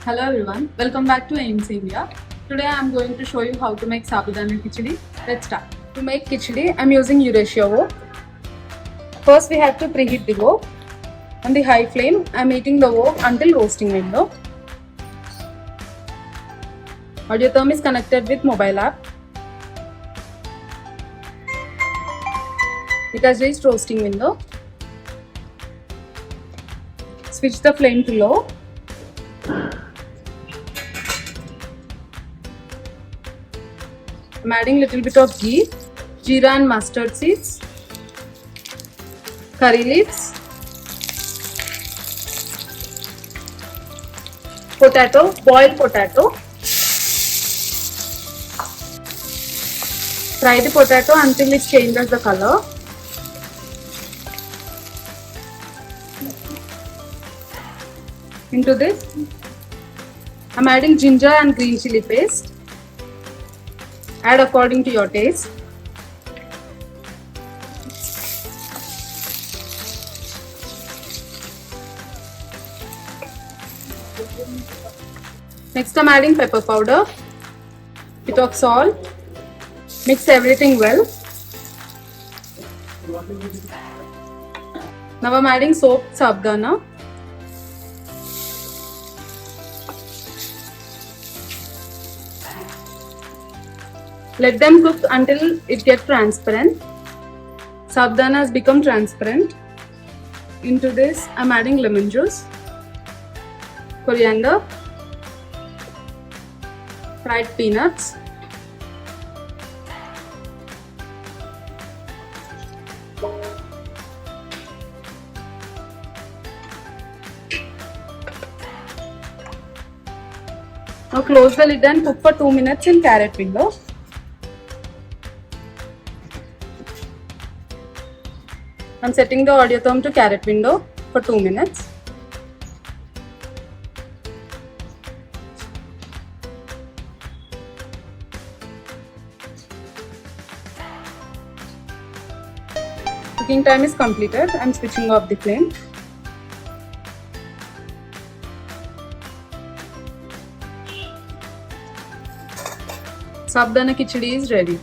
Hello everyone, welcome back to AMC India. Today I am going to show you how to make Sabudana khichdi. Let's start. To make khichdi, I am using Eurasia wok. First we have to preheat the wok. On the high flame, I am heating the wok until roasting window. Audio therm is connected with mobile app. It has reached roasting window. Switch the flame to low. I'm adding little bit of ghee, jeera and mustard seeds, curry leaves, potato, boiled potato. Fry the potato until it changes the color. Into this, I'm adding ginger and green chili paste. Add according to your taste. Next I'm adding pepper powder, bit of salt. Mix everything well. Now I'm adding soaked sabudana. Let them cook until it gets transparent. Sabudana has become transparent. Into this, I'm adding lemon juice, coriander, fried peanuts, now close the lid and cook for 2 minutes in carrot window. I'm setting the audio therm to carrot window for 2 minutes. Cooking time is completed. I'm switching off the flame. Sabudana khichdi is ready.